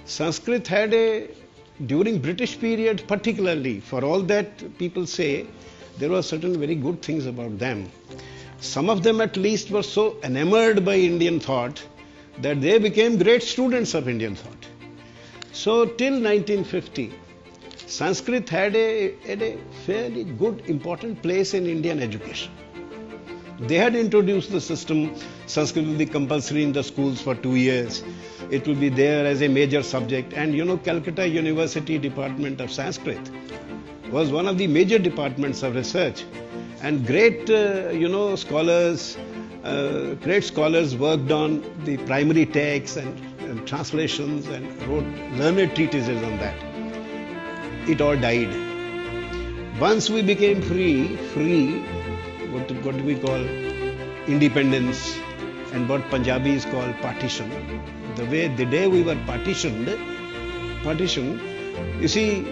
Sanskrit had during British period particularly, for all that people say, there were certain very good things about them. Some of them at least were so enamored by Indian thought that they became great students of Indian thought. So till 1950, Sanskrit had a fairly good, important place in Indian education. They had introduced the system. Sanskrit will be compulsory in the schools for 2 years. It will be there as a major subject. And Calcutta University Department of Sanskrit was one of the major departments of research. And great, scholars, worked on the primary texts and translations and wrote learned treatises on that. It all died. Once we became free, what do we call independence, and what Punjabis call partition. The day we were partitioned, you see,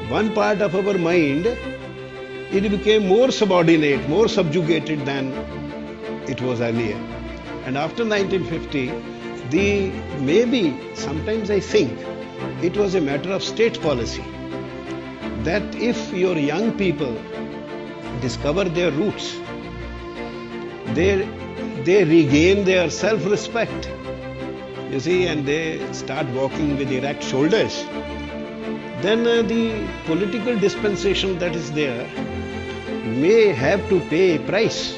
one part of our mind, it became more subordinate, more subjugated than it was earlier. And after 1950, maybe sometimes I think it was a matter of state policy that if your young people discover their roots, they regain their self-respect, you see, and they start walking with erect shoulders, then the political dispensation that is there may have to pay a price.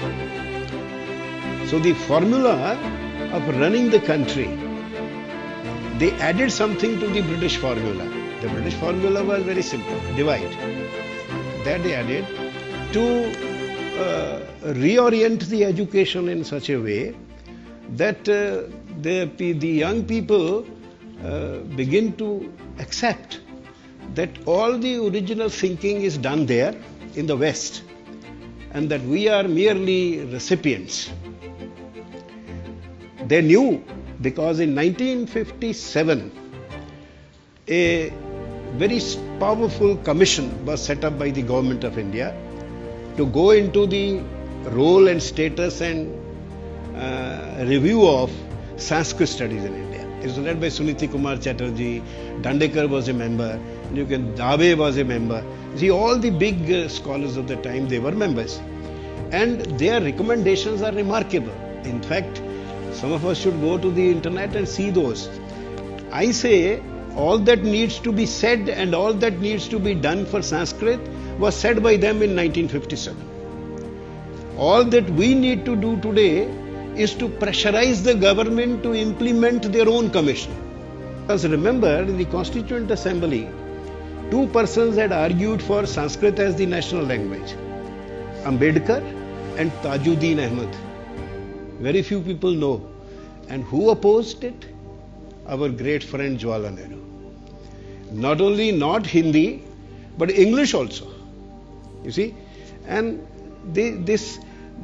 So the formula of running the country, they added something to the British formula. The British formula was very simple, divide. That they added to reorient the education in such a way that the young people begin to accept that all the original thinking is done there in the West and that we are merely recipients. They knew, because in 1957 a very powerful commission was set up by the government of India to go into the role and status and review of Sanskrit studies in India. It was led by Suniti Kumar Chatterjee. Dandekar was a member. Dave was a member. See, all the big scholars of the time, they were members. And their recommendations are remarkable. In fact, some of us should go to the internet and see those. I say all that needs to be said and all that needs to be done for Sanskrit was said by them in 1957. All that we need to do today is to pressurize the government to implement their own commission. Because remember, in the Constituent Assembly, two persons had argued for Sanskrit as the national language, Ambedkar and Tajuddin Ahmed. Very few people know. And who opposed it? Our great friend Jawaharlal Nehru. Not only not Hindi, but English also. You see? And this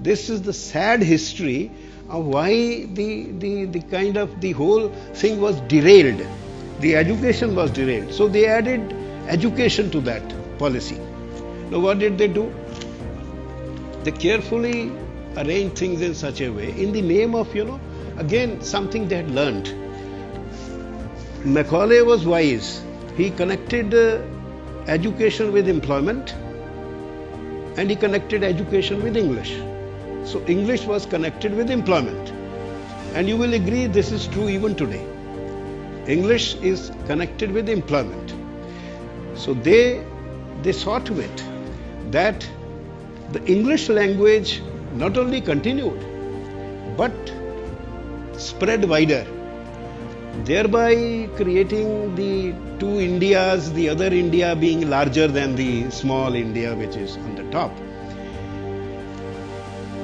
is the sad history of why the whole thing was derailed. The education was derailed. So they added education to that policy. Now what did they do? They carefully arranged things in such a way in the name of, again, something they had learned. Macaulay was wise. He connected education with employment and he connected education with English. So English was connected with employment. And you will agree this is true even today. English is connected with employment. So they saw to it that the English language not only continued but spread wider, thereby creating the two Indias, the other India being larger than the small India which is on the top.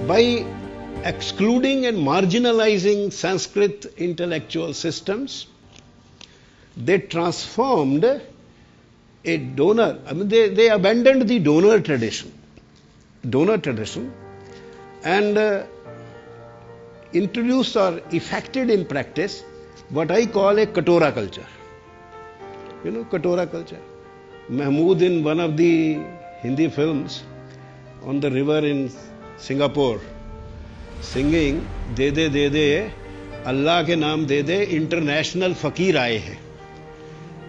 By excluding and marginalizing Sanskrit intellectual systems, they transformed a donor, they abandoned the donor tradition and introduced or effected in practice what I call a Katora culture. You know Katora culture? Mahmood in one of the Hindi films on the river in Singapore singing, De de Allah ke naam de de, international fakir aaye hai.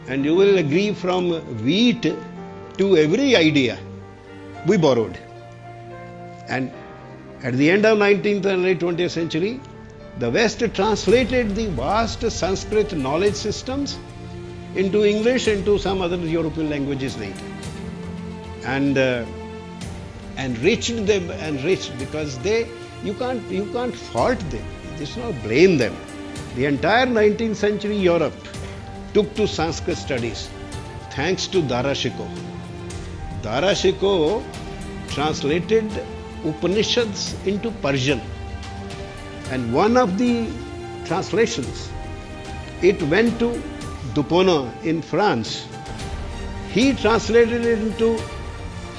And you will agree, from wheat to every idea we borrowed. And at the end of 19th and late 20th century, the West translated the vast Sanskrit knowledge systems into English, into some other European languages later, and enriched them, because you can't fault them. Just not blame them. The entire 19th century Europe took to Sanskrit studies thanks to Darashikoh. Darashikoh translated Upanishads into Persian, and one of the translations, it went to Duponneau in France. He translated it into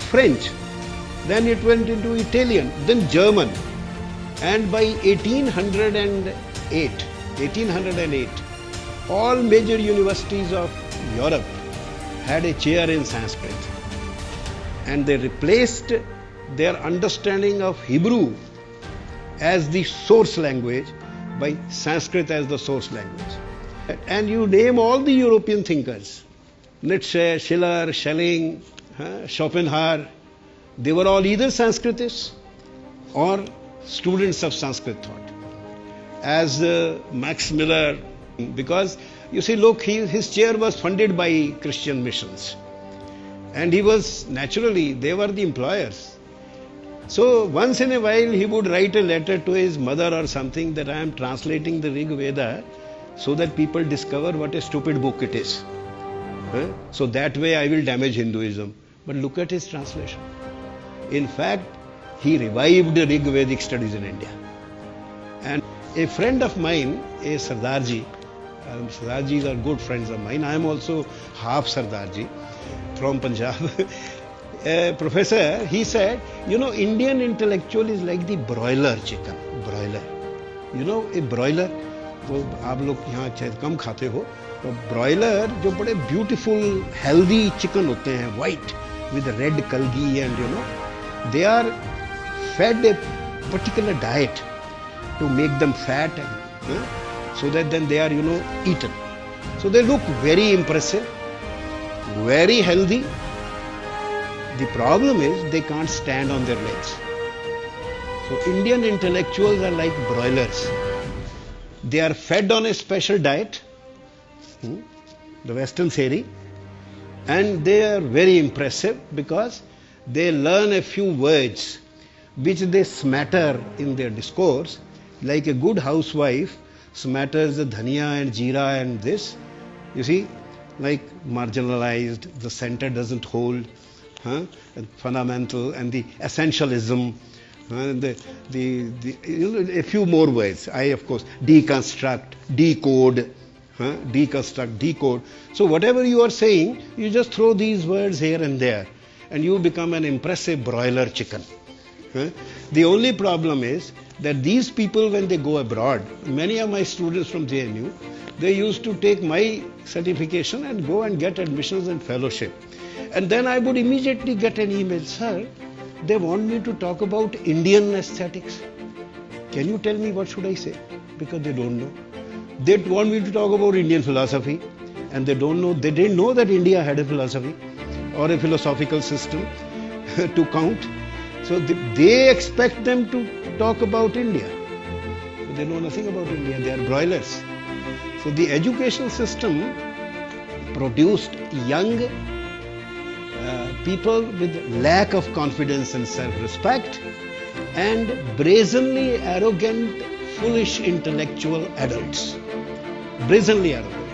French, then it went into Italian, then German, and by 1808, all major universities of Europe had a chair in Sanskrit, and they replaced their understanding of Hebrew as the source language by Sanskrit as the source language. And you name all the European thinkers, Nietzsche, Schiller, Schelling, Schopenhauer, they were all either Sanskritists or students of Sanskrit thought. As Max Miller, because you see, look, his chair was funded by Christian missions, and he was, naturally, they were the employers. So once in a while he would write a letter to his mother or something that I am translating the Rig Veda so that people discover what a stupid book it is. So that way I will damage Hinduism. But look at his translation. In fact, he revived Rig Vedic studies in India. And a friend of mine, a Sardarji, Sardarjis are good friends of mine. I am also half Sardarji from Punjab. Professor, he said, you know, Indian intellectual is like the broiler chicken. Broiler. You know, a broiler, वो आप लोग यहाँ शायद कम खाते हो, तो broiler जो बड़े beautiful, healthy chicken होते हैं, white, with red kalgi, and you know, they are fed a particular diet to make them fat, and, so that then they are, you know, eaten. So they look very impressive, very healthy. The problem is they can't stand on their legs. So Indian intellectuals are like broilers. They are fed on a special diet, the Western theory, and they are very impressive because they learn a few words which they smatter in their discourse, like a good housewife smatters the dhania and jeera and this, you see, like marginalized, the center doesn't hold, and fundamental, and the essentialism, you know, a few more words. I, of course, deconstruct, decode, deconstruct, decode. So whatever you are saying, you just throw these words here and there, and you become an impressive broiler chicken. The only problem is that these people, when they go abroad, many of my students from JNU, they used to take my certification and go and get admissions and fellowship. And then I would immediately get an email, sir, they want me to talk about Indian aesthetics. Can you tell me what should I say? Because they don't know. They want me to talk about Indian philosophy, and they don't know, they didn't know that India had a philosophy or a philosophical system to count. So they expect them to talk about India. But they know nothing about India, they are broilers. So the education system produced young people with lack of confidence and self-respect, and brazenly arrogant, foolish intellectual adults. Brazenly arrogant.